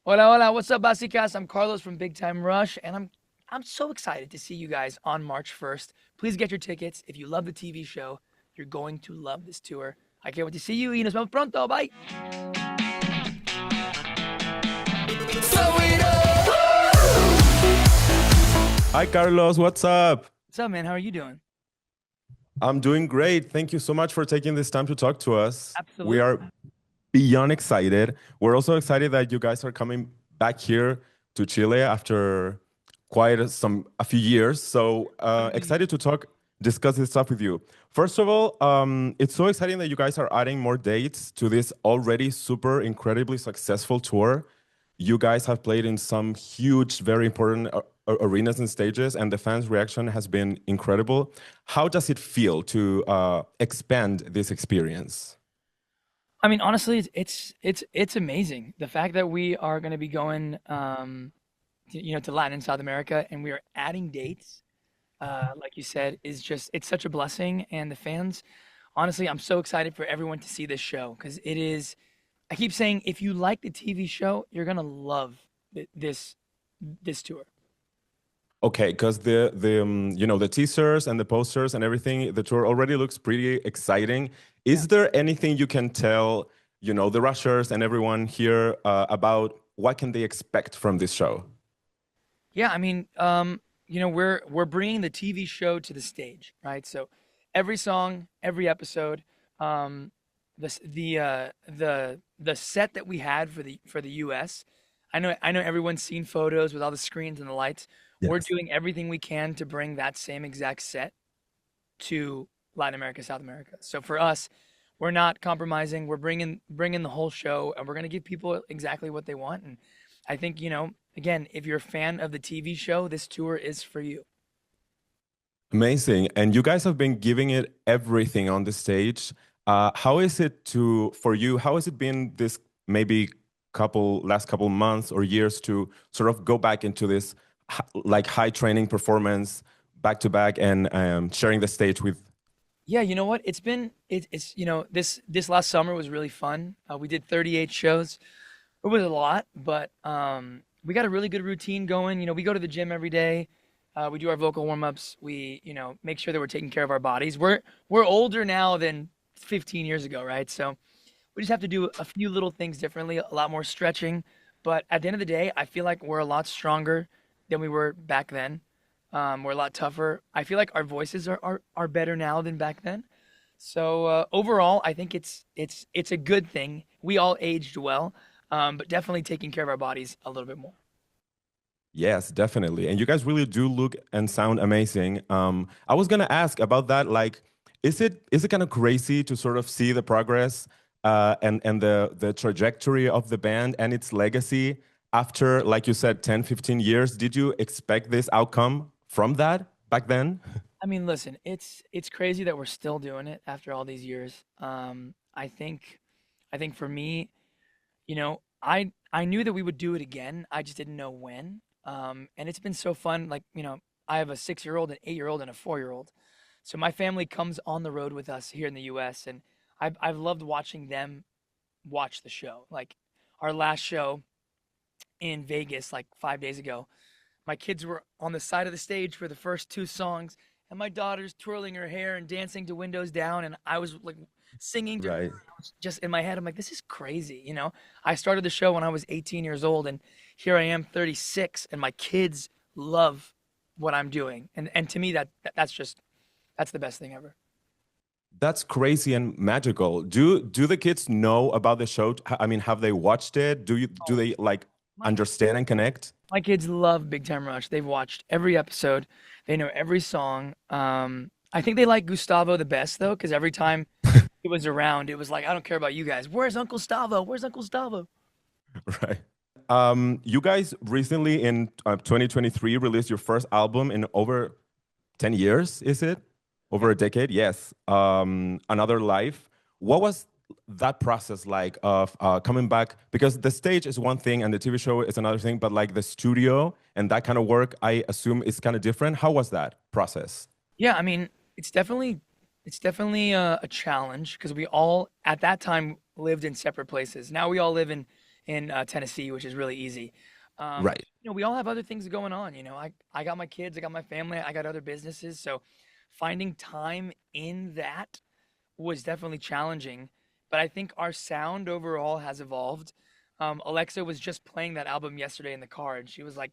Hola, hola. What's up, Basicas? I'm Carlos from Big Time Rush, and I'm so excited to see you guys on March 1st. Please get your tickets. If you love the TV show, you're going to love this tour. I can't wait to see you y nos vemos pronto. Bye. Hi, Carlos. What's up? What's up, man? How are you doing? I'm doing great. Thank you so much for taking this time to talk to us. We Absolutely. are beyond excited. We're also excited that you guys are coming back here to Chile after a few years. So excited to discuss this stuff with you. First of all, it's so exciting that you guys are adding more dates to this already super incredibly successful tour. You guys have played in some huge, very important arenas and stages, and the fans' reaction has been incredible. How does it feel to expand this experience? I mean, honestly, it's amazing. The fact that we are going to be going, to Latin and South America, and we are adding dates, like you said, is just it's such a blessing. And the fans, honestly, I'm so excited for everyone to see this show because it is. I keep saying, if you like the TV show, you're gonna love this tour. Okay, because the teasers and the posters and everything, the tour already looks pretty exciting. Yeah. Is there anything you can tell, the rushers and everyone here about what can they expect from this show? Yeah, I mean, we're bringing the TV show to the stage, right? So every song, every episode, the set that we had for the US. I know everyone's seen photos with all the screens and the lights. We're Yes. doing everything we can to bring that same exact set to Latin America, South America. So for us, we're not compromising. We're bringing the whole show, and we're gonna give people exactly what they want. And I think again, if you're a fan of the TV show, this tour is for you. Amazing. And you guys have been giving it everything on the stage. How is it for you? How has it been this maybe last couple months or years to sort of go back into this like high training performance back to back and sharing the stage with? Yeah, you know what? It's this last summer was really fun. We did 38 shows. It was a lot, but we got a really good routine going. We go to the gym every day. We do our vocal warm-ups. We, make sure that we're taking care of our bodies. We're older now than 15 years ago, right? So we just have to do a few little things differently, a lot more stretching. But at the end of the day, I feel like we're a lot stronger than we were back then. We're a lot tougher. I feel like our voices are better now than back then. So overall, I think it's a good thing. We all aged well, but definitely taking care of our bodies a little bit more. Yes, definitely. And you guys really do look and sound amazing. I was gonna ask about that. Like, is it kind of crazy to sort of see the progress and the trajectory of the band and its legacy after, like you said, 10, 15 years? Did you expect this outcome from that back then? I mean, listen, it's crazy that we're still doing it after all these years. I think for me, I knew that we would do it again. I just didn't know when. And it's been so fun. Like, I have a 6-year-old, an 8-year-old, and a 4-year-old. So my family comes on the road with us here in the U.S. and I've loved watching them watch the show. Like our last show in Vegas, like 5 days ago, my kids were on the side of the stage for the first two songs, and my daughter's twirling her hair and dancing to Windows Down, and I was like singing to her. Right. I was just in my head, I'm like, this is crazy. I started the show when I was 18 years old, and here I am, 36, and my kids love what I'm doing, and to me, that's the best thing ever. That's crazy and magical. Do the kids know about the show? I mean, have they watched it? Do Oh, they like my understand and connect? My kids love Big Time Rush. They've watched every episode. They know every song. I think they like Gustavo the best though, because every time it was around, it was like, I don't care about you guys. Where's Uncle Stavo? Where's Uncle Stavo? Right. You guys recently in 2023 released your first album in over 10 years, is it? Yeah. Over a decade? Yes. Another Life. What was that process like of coming back? Because the stage is one thing and the TV show is another thing, but like the studio and that kind of work, I assume is kind of different. How was that process? Yeah, I mean, it's definitely a challenge because we all at that time lived in separate places. Now we all live in in Tennessee, which is really easy. Right. We all have other things going on. I got my kids, I got my family, I got other businesses. So finding time in that was definitely challenging. But I think our sound overall has evolved. Alexa was just playing that album yesterday in the car, and she was like,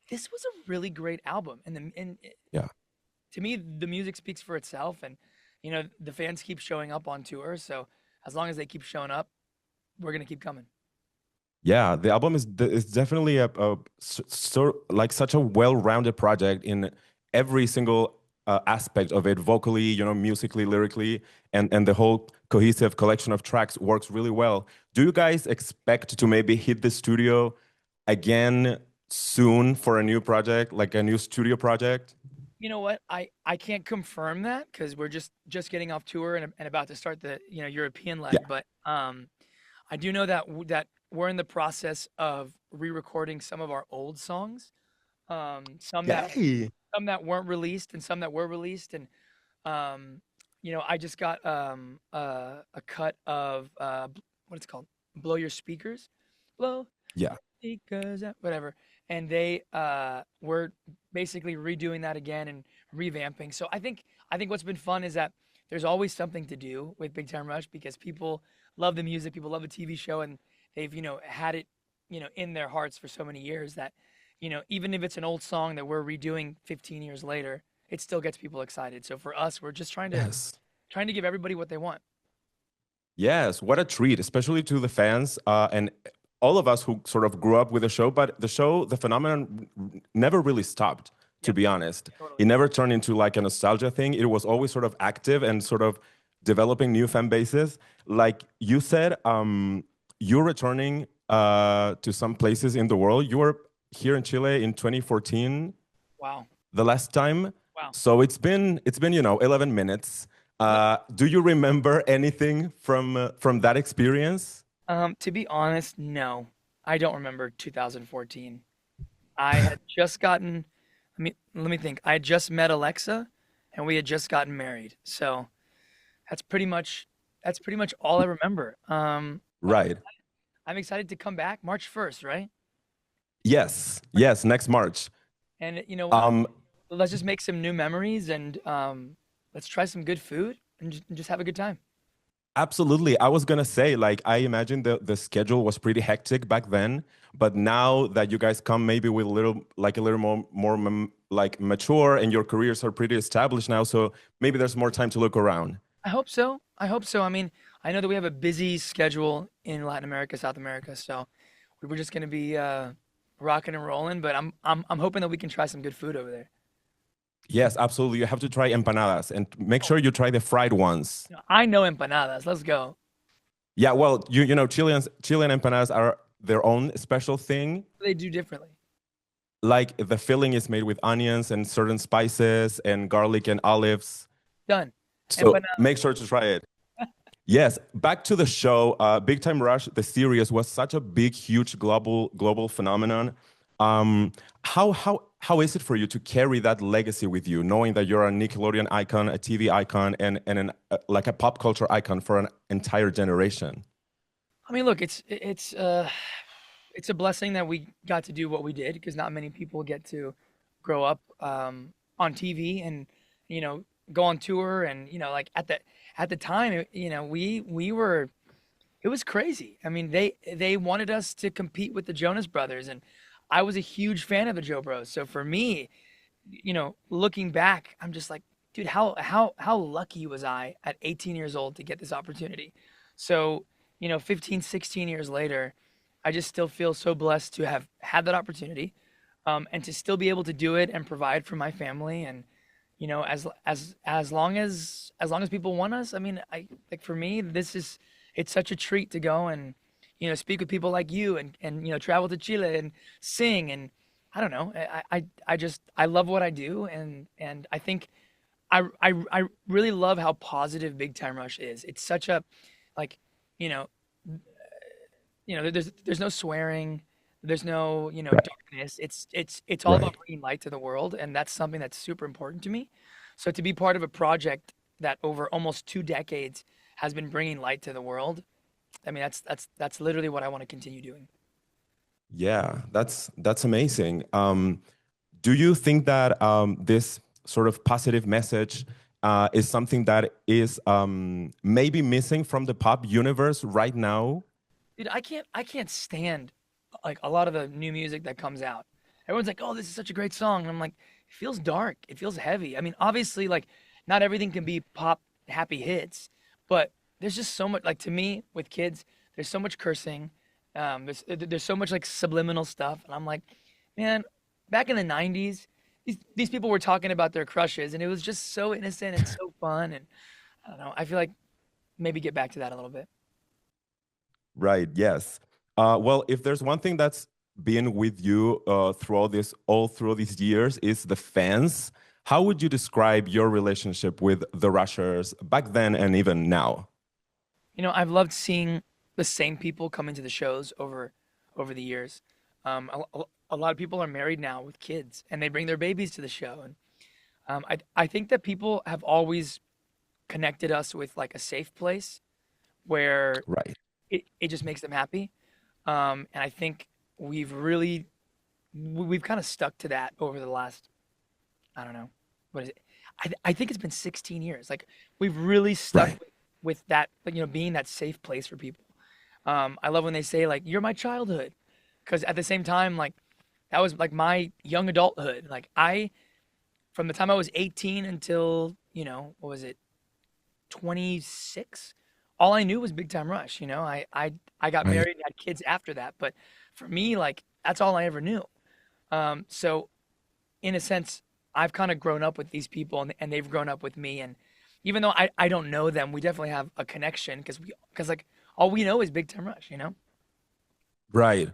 "This was a really great album." Yeah. To me, the music speaks for itself, and the fans keep showing up on tour. So as long as they keep showing up, we're gonna keep coming. Yeah, the album is definitely like such a well-rounded project in every single aspect of it, vocally, musically, lyrically, and the whole cohesive collection of tracks works really well. Do you guys expect to maybe hit the studio again soon for a new project, like a new studio project? You know what? I can't confirm that because we're just getting off tour and about to start the European Yeah. leg. But I do know that we're in the process of re-recording some of our old songs, some that Yay. weren't released and some that were released. And I just got a cut of what it's called, "Blow Your Speakers," blow Yeah. speakers, whatever. And they were basically redoing that again and revamping. So I think what's been fun is that there's always something to do with Big Time Rush because people love the music, people love the TV show, and they've had it in their hearts for so many years that even if it's an old song that we're redoing 15 years later, it still gets people excited. So for us, we're just Yes. trying to give everybody what they want. Yes, what a treat, especially to the fans and all of us who sort of grew up with the show. But the show, the phenomenon never really stopped, to Yep, be honest. totally. It never turned into like a nostalgia thing. It was always sort of active and sort of developing new fan bases. Like you said, you're returning to some places in the world. You were here in Chile in 2014, Wow. the last time. Wow. So it's been 11 minutes. Yep. Do you remember anything from that experience? To be honest, no. I don't remember 2014. I had just gotten, let me think. I had just met Alexa and we had just gotten married. So that's pretty much all I remember. But Right. I'm excited to come back March 1st, right? Yes. Yes. Next March. And you know what? Um, Let's just make some new memories and let's try some good food and just have a good time. Absolutely. I was gonna say, like, I imagine the schedule was pretty hectic back then, but now that you guys come maybe with a little more like mature, and your careers are pretty established now, so maybe there's more time to look around. I hope so. I hope so. I mean, I know that we have a busy schedule in Latin America, South America, so we're just gonna be rocking and rolling. But I'm hoping that we can try some good food over there. Yes, absolutely. You have to try empanadas and make sure you try the fried ones. I know empanadas. Let's go. Yeah, well, Chilean empanadas are their own special thing. What do they do differently? Like the filling is made with onions and certain spices and garlic and olives. Done. So Empanada. make sure to try it. Yes, back to the show. Big Time Rush, the series, was such a big, huge global phenomenon. Um, how is it for you to carry that legacy with you, knowing that you're a Nickelodeon icon, a TV icon, and like a pop culture icon for an entire generation? I mean, look, it's a blessing that we got to do what we did because not many people get to grow up on TV and go on tour and like at the time we were it was crazy. I mean, they wanted us to compete with the Jonas Brothers, and I was a huge fan of the Joe Bros. So for me, looking back, I'm just like, dude, how lucky was I at 18 years old to get this opportunity? So, 15, 16 years later, I just still feel so blessed to have had that opportunity, and to still be able to do it and provide for my family. And, as long as people want us, I mean, I like for me, it's such a treat to go and, speak with people like you and travel to Chile and sing. And I don't know, I love what I do. And I think I really love how positive Big Time Rush is. It's such a, like, you know, there's no swearing, there's no, Right. darkness. It's all Right. about bringing light to the world, and that's something that's super important to me. So to be part of a project that over almost 2 decades has been bringing light to the world, I mean, that's literally what I want to continue doing. Yeah, that's amazing. Do you think that this sort of positive message is something that is maybe missing from the pop universe right now? Dude, I can't stand like a lot of the new music that comes out. Everyone's like, "Oh, this is such a great song." And I'm like, "It feels dark. It feels heavy." I mean, obviously like not everything can be pop happy hits, but there's just so much like to me with kids, there's so much cursing. There's so much like subliminal stuff, and I'm like, man, back in the 90s, these people were talking about their crushes and it was just so innocent and so fun and I don't know. I feel like maybe get back to that a little bit. Right, yes. Well, if there's one thing that's been with you all through these years is the fans. How would you describe your relationship with the Rushers back then and even now? You know, I've loved seeing the same people come into the shows over the years. A lot of people are married now with kids, and they bring their babies to the show. And I think that people have always connected us with like a safe place where Right, it just makes them happy. And I think we've kind of stuck to that over the last I don't know what is it. I think it's been 16 years. Like we've really stuck right, with that, like, being that safe place for people. I love when they say like you're my childhood, because at the same time like that was like my young adulthood. Like I from the time I was 18 until what was it 26, all I knew was Big Time Rush. I got right. married and had kids after that, but for me like that's all I ever knew. So in a sense, I've kind of grown up with these people and they've grown up with me. And even though I don't know them, we definitely have a connection because like all we know is Big Time Rush. Right.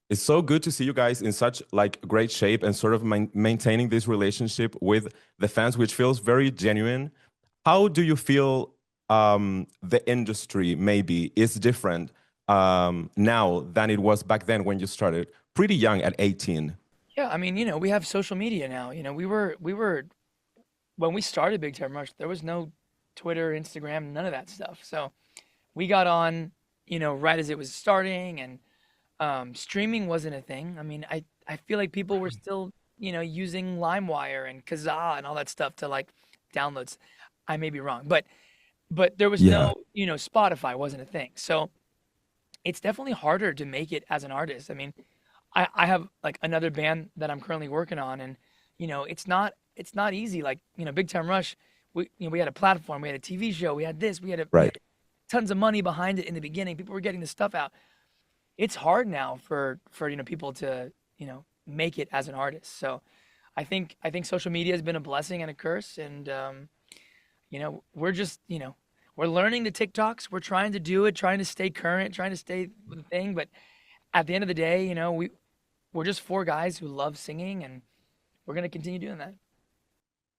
It's so good to see you guys in such like great shape and sort of maintaining this relationship with the fans, which feels very genuine. How do you feel the industry maybe is different now than it was back then when you started? Pretty young at 18. Yeah, I mean, we have social media now. We were when we started Big Time Rush, there was no Twitter, Instagram, none of that stuff. So we got on, right as it was starting, and streaming wasn't a thing. I mean, I feel like people were still, using LimeWire and Kazaa and all that stuff to like downloads. I may be wrong, but there was Yeah. no, Spotify wasn't a thing. So it's definitely harder to make it as an artist. I mean, I have like another band that I'm currently working on, and it's not easy. Like Big Time Rush, we had a platform, we had a TV show, we had this, we had Right. tons of money behind it in the beginning. People were getting the stuff out. It's hard now for people to make it as an artist. So I think social media has been a blessing and a curse, and we're just we're learning the TikToks. We're trying to do it, trying to stay current, trying to stay with the thing. But at the end of the day, we're just four guys who love singing, and we're gonna continue doing that.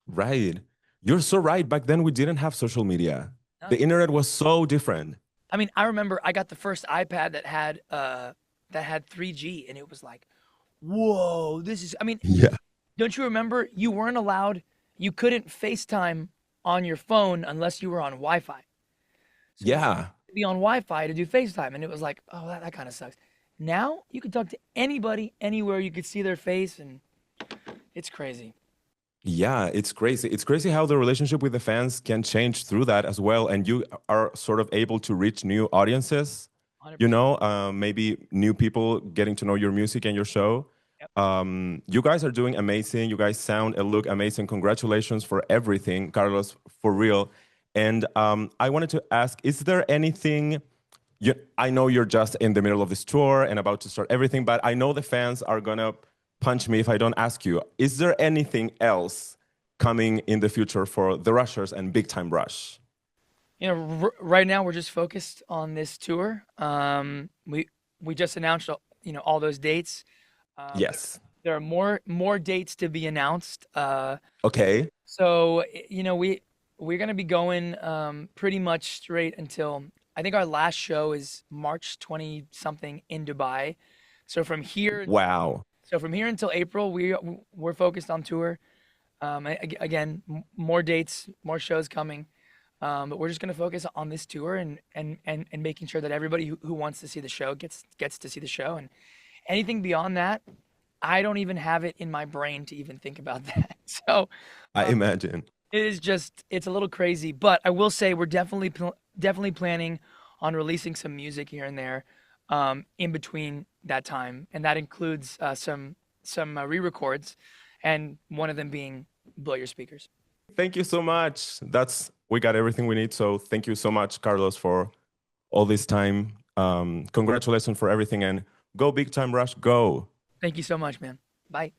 Right. You're so right. Back then, we didn't have social media. No, The internet was so different. I mean, I remember I got the first iPad that had 3G, and it was like, whoa, this is. I mean, Yeah. don't you remember you weren't allowed, you couldn't FaceTime on your phone unless you were on Wi-Fi. So you Yeah. had to be on Wi-Fi to do FaceTime, and it was like, oh, that kind of sucks. Now you can talk to anybody anywhere. You could see their face, and it's crazy. Yeah, it's crazy. It's crazy how the relationship with the fans can change through that as well. And you are sort of able to reach new audiences, 100%. maybe new people getting to know your music and your show. Yep. You guys are doing amazing. You guys sound and look amazing. Congratulations for everything, Carlos, for real. And I wanted to ask, is there anything I know you're just in the middle of this tour and about to start everything, but I know the fans are gonna punch me if I don't ask you. Is there anything else coming in the future for the Rushers and Big Time Rush? Right now we're just focused on this tour. We just announced all those dates. There, Yes. there are more dates to be announced. Okay. So we're gonna be going pretty much straight until I think our last show is March 20 something in Dubai. So from here, Wow. so from here until April, we're focused on tour. Again, more dates, more shows coming. But we're just going to focus on this tour and making sure that everybody who wants to see the show gets to see the show. And anything beyond that, I don't even have it in my brain to even think about that. So I uh, imagine. it's a little crazy. But I will say we're definitely planning on releasing some music here and there in between that time, and that includes some re-records, and one of them being "Blow Your Speakers." Thank you so much. We got everything we need. So thank you so much, Carlos, for all this time. Congratulations for everything, and go big time rush, go. Thank you so much, man. Bye.